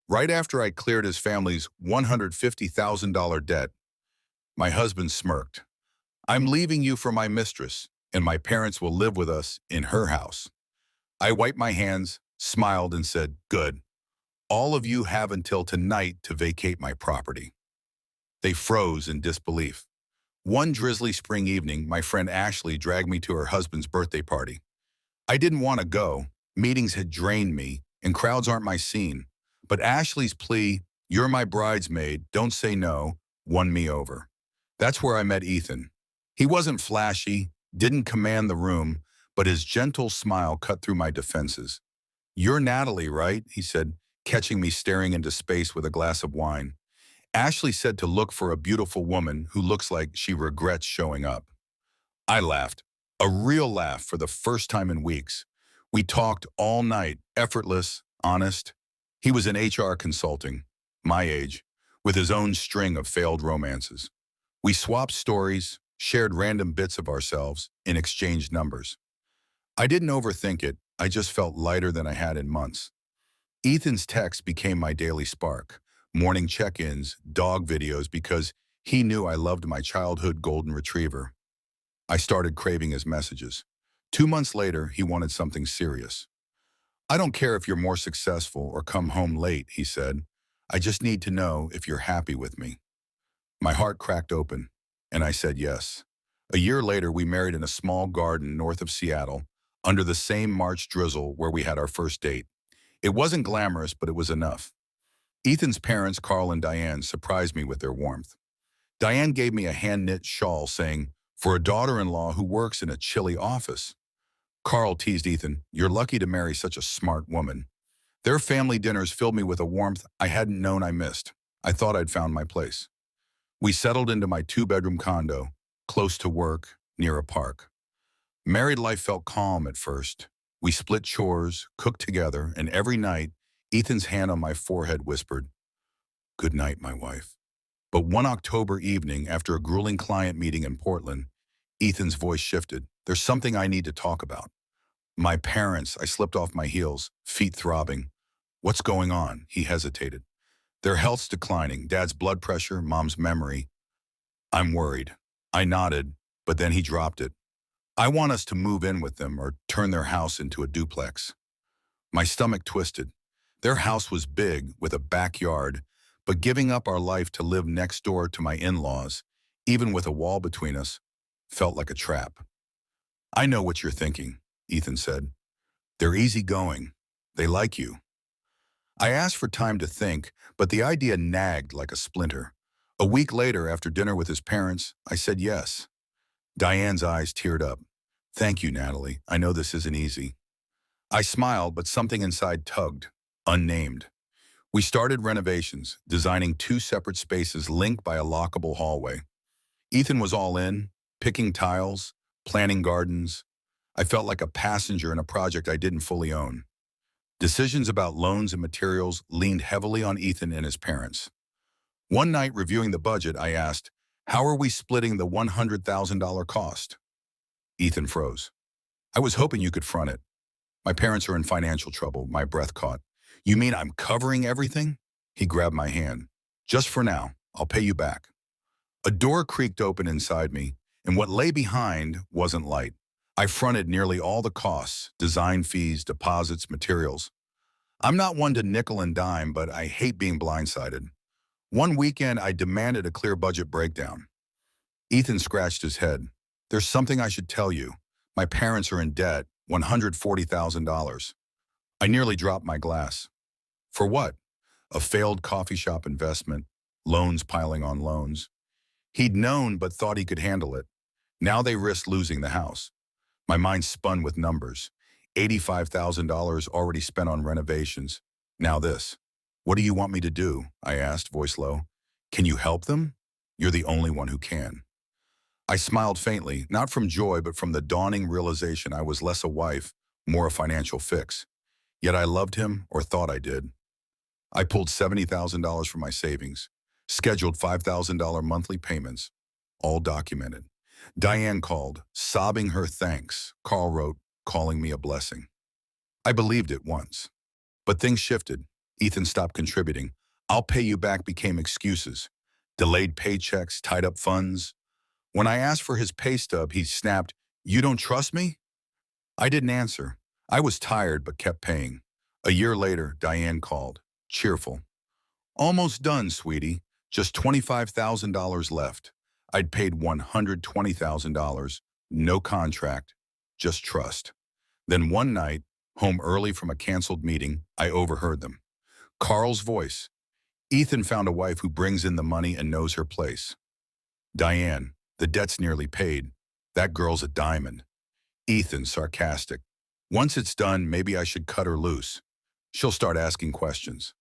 Right after I cleared his family's $150,000 debt, my husband smirked. I'm leaving you for my mistress, and my parents will live with us in her house. I wiped my hands, smiled, and said, good. All of you have until tonight to vacate my property. They froze in disbelief. One drizzly spring evening, my friend Ashley dragged me to her husband's birthday party. I didn't want to go. Meetings had drained me, and crowds aren't my scene. But Ashley's plea, you're my bridesmaid, don't say no, won me over. That's where I met Ethan. He wasn't flashy, didn't command the room, but his gentle smile cut through my defenses. You're Natalie, right? He said, catching me staring into space with a glass of wine. Ashley said to look for a beautiful woman who looks like she regrets showing up. I laughed, a real laugh for the first time in weeks. We talked all night, effortless, honest. He was in HR consulting, my age, with his own string of failed romances. We swapped stories, shared random bits of ourselves, and exchanged numbers. I didn't overthink it, I just felt lighter than I had in months. Ethan's text became my daily spark, morning check-ins, dog videos, because he knew I loved my childhood golden retriever. I started craving his messages. 2 months later, he wanted something serious. I don't care if you're more successful or come home late, he said. I just need to know if you're happy with me. My heart cracked open, and I said yes. A year later, we married in a small garden north of Seattle, under the same March drizzle where we had our first date. It wasn't glamorous, but it was enough. Ethan's parents, Carl and Diane, surprised me with their warmth. Diane gave me a hand-knit shawl saying, for a daughter-in-law who works in a chilly office. Carl teased Ethan, you're lucky to marry such a smart woman. Their family dinners filled me with a warmth I hadn't known I missed. I thought I'd found my place. We settled into my 2-bedroom condo, close to work, near a park. Married life felt calm at first. We split chores, cooked together, and every night, Ethan's hand on my forehead whispered, good night, my wife. But one October evening, after a grueling client meeting in Portland, Ethan's voice shifted. There's something I need to talk about. My parents, I slipped off my heels, feet throbbing. What's going on? He hesitated. Their health's declining, Dad's blood pressure, Mom's memory. I'm worried. I nodded, but then he dropped it. I want us to move in with them or turn their house into a duplex. My stomach twisted. Their house was big, with a backyard, but giving up our life to live next door to my in-laws, even with a wall between us, felt like a trap. I know what you're thinking, Ethan said. They're easygoing. They like you. I asked for time to think, but the idea nagged like a splinter. A week later, after dinner with his parents, I said yes. Diane's eyes teared up. Thank you, Natalie. I know this isn't easy. I smiled, but something inside tugged, unnamed. We started renovations, designing 2 separate spaces linked by a lockable hallway. Ethan was all in, picking tiles, planting gardens. I felt like a passenger in a project I didn't fully own. Decisions about loans and materials leaned heavily on Ethan and his parents. One night, reviewing the budget, I asked, how are we splitting the $100,000 cost? Ethan froze. I was hoping you could front it. My parents are in financial trouble, my breath caught. You mean I'm covering everything? He grabbed my hand. Just for now, I'll pay you back. A door creaked open inside me, and what lay behind wasn't light. I fronted nearly all the costs, design fees, deposits, materials. I'm not one to nickel and dime, but I hate being blindsided. One weekend, I demanded a clear budget breakdown. Ethan scratched his head. There's something I should tell you. My parents are in debt, $140,000. I nearly dropped my glass. For what? A failed coffee shop investment, loans piling on loans. He'd known but thought he could handle it. Now they risked losing the house. My mind spun with numbers. $85,000 already spent on renovations. Now this. What do you want me to do? I asked, voice low. Can you help them? You're the only one who can. I smiled faintly, not from joy, but from the dawning realization I was less a wife, more a financial fix. Yet I loved him, or thought I did. I pulled $70,000 from my savings, scheduled $5,000 monthly payments, all documented. Diane called, sobbing her thanks. Carl wrote, calling me a blessing. I believed it once. But things shifted. Ethan stopped contributing. I'll pay you back became excuses. Delayed paychecks, tied up funds. When I asked for his pay stub, he snapped, "You don't trust me?" I didn't answer. I was tired but kept paying. A year later, Diane called, cheerful. "Almost done, sweetie. Just $25,000 left." I'd paid $120,000. No contract, just trust. Then one night, home early from a canceled meeting, I overheard them. Carl's voice. "Ethan found a wife who brings in the money and knows her place." Diane, "The debt's nearly paid. That girl's a diamond." Ethan, sarcastic. "Once it's done, maybe I should cut her loose. She'll start asking questions."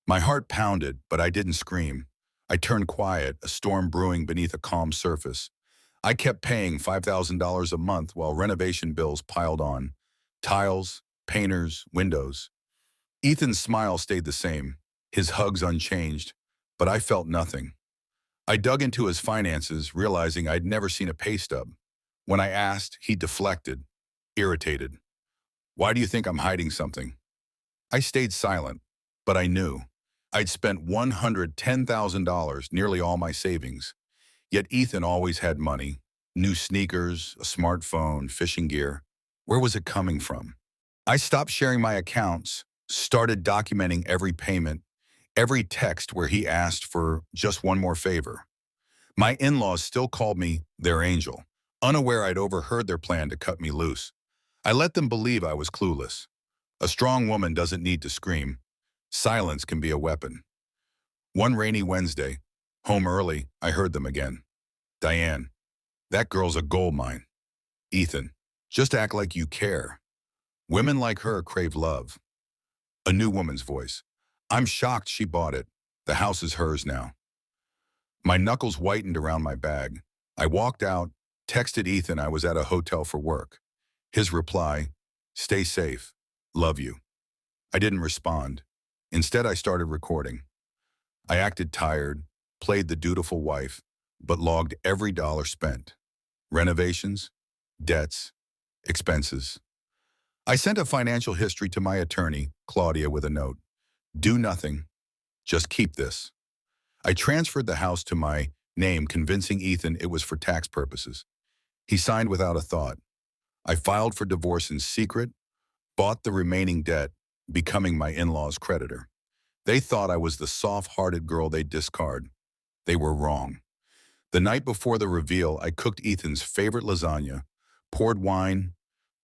My heart pounded, but I didn't scream. I turned quiet, a storm brewing beneath a calm surface. I kept paying $5,000 a month while renovation bills piled on. Tiles, painters, windows. Ethan's smile stayed the same, his hugs unchanged, but I felt nothing. I dug into his finances, realizing I'd never seen a pay stub. When I asked, he deflected, irritated. "Why do you think I'm hiding something?" I stayed silent, but I knew. I'd spent $110,000, nearly all my savings. Yet Ethan always had money. New sneakers, a smartphone, fishing gear. Where was it coming from? I stopped sharing my accounts, started documenting every payment, every text where he asked for just one more favor. My in-laws still called me their angel, unaware I'd overheard their plan to cut me loose. I let them believe I was clueless. A strong woman doesn't need to scream. Silence can be a weapon. One rainy Wednesday, home early, I heard them again. "Diane, that girl's a gold mine." "Ethan, just act like you care. Women like her crave love." A new woman's voice. "I'm shocked she bought it. The house is hers now." My knuckles whitened around my bag. I walked out, texted Ethan I was at a hotel for work. His reply, "Stay safe. Love you." I didn't respond. Instead, I started recording. I acted tired, played the dutiful wife, but logged every dollar spent. Renovations, debts, expenses. I sent a financial history to my attorney, Claudia, with a note. "Do nothing. Just keep this." I transferred the house to my name, convincing Ethan it was for tax purposes. He signed without a thought. I filed for divorce in secret, bought the remaining debt, becoming my in-laws' creditor. They thought I was the soft-hearted girl they'd discard. They were wrong. The night before the reveal, I cooked Ethan's favorite lasagna, poured wine,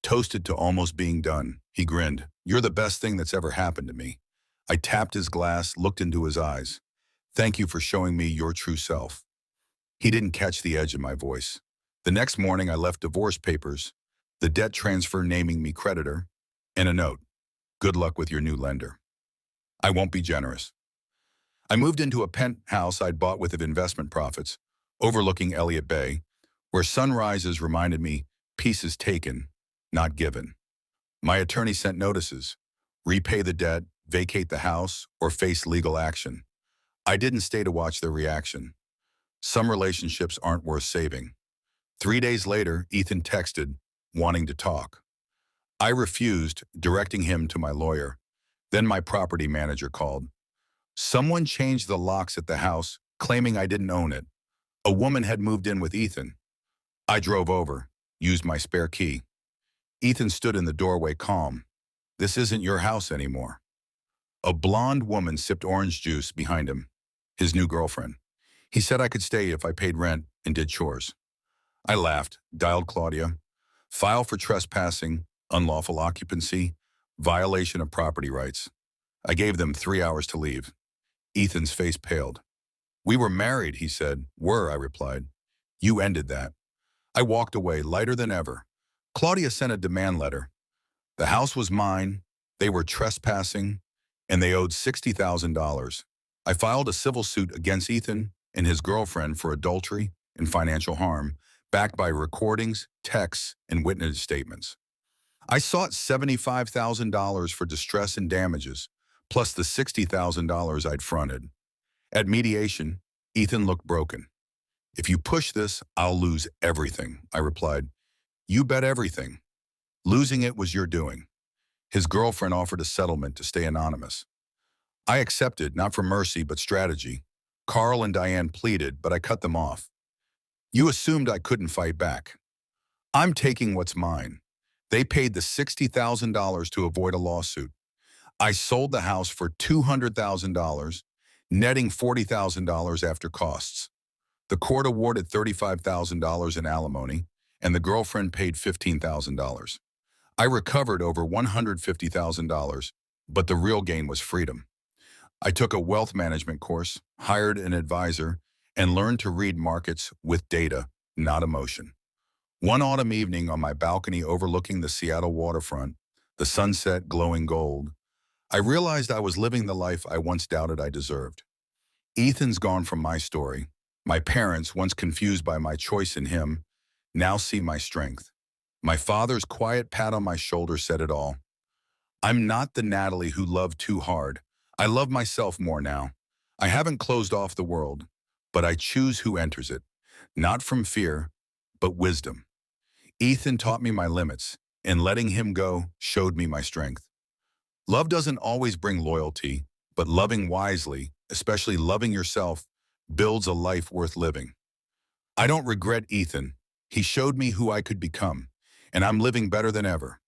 toasted to almost being done. He grinned. "You're the best thing that's ever happened to me." I tapped his glass, looked into his eyes. "Thank you for showing me your true self." He didn't catch the edge of my voice. The next morning, I left divorce papers, the debt transfer naming me creditor, and a note. "Good luck with your new lender. I won't be generous." I moved into a penthouse I'd bought with investment profits, overlooking Elliott Bay, where sunrises reminded me pieces taken, not given. My attorney sent notices: repay the debt, vacate the house, or face legal action. I didn't stay to watch their reaction. Some relationships aren't worth saving. 3 days later, Ethan texted, wanting to talk. I refused, directing him to my lawyer. Then my property manager called. Someone changed the locks at the house, claiming I didn't own it. A woman had moved in with Ethan. I drove over, used my spare key. Ethan stood in the doorway calm. "This isn't your house anymore." A blonde woman sipped orange juice behind him, his new girlfriend. He said I could stay if I paid rent and did chores. I laughed, dialed Claudia. File for trespassing, unlawful occupancy, violation of property rights. I gave them 3 hours to leave. Ethan's face paled. "We were married," he said. "Were," I replied. "You ended that." I walked away, lighter than ever. Claudia sent a demand letter. The house was mine, they were trespassing, and they owed $60,000. I filed a civil suit against Ethan and his girlfriend for adultery and financial harm, backed by recordings, texts, and witness statements. I sought $75,000 for distress and damages, plus the $60,000 I'd fronted. At mediation, Ethan looked broken. "If you push this, I'll lose everything," I replied. "You bet everything. Losing it was your doing." His girlfriend offered a settlement to stay anonymous. I accepted, not for mercy, but strategy. Carl and Diane pleaded, but I cut them off. You assumed I couldn't fight back. I'm taking what's mine. They paid the $60,000 to avoid a lawsuit. I sold the house for $200,000, netting $40,000 after costs. The court awarded $35,000 in alimony, and the girlfriend paid $15,000. I recovered over $150,000, but the real gain was freedom. I took a wealth management course, hired an advisor, and learned to read markets with data, not emotion. One autumn evening on my balcony overlooking the Seattle waterfront, the sunset glowing gold, I realized I was living the life I once doubted I deserved. Ethan's gone from my story. My parents, once confused by my choice in him, now see my strength. My father's quiet pat on my shoulder said it all. I'm not the Natalie who loved too hard. I love myself more now. I haven't closed off the world, but I choose who enters it, not from fear, but wisdom. Ethan taught me my limits, and letting him go showed me my strength. Love doesn't always bring loyalty, but loving wisely, especially loving yourself, builds a life worth living. I don't regret Ethan. He showed me who I could become, and I'm living better than ever.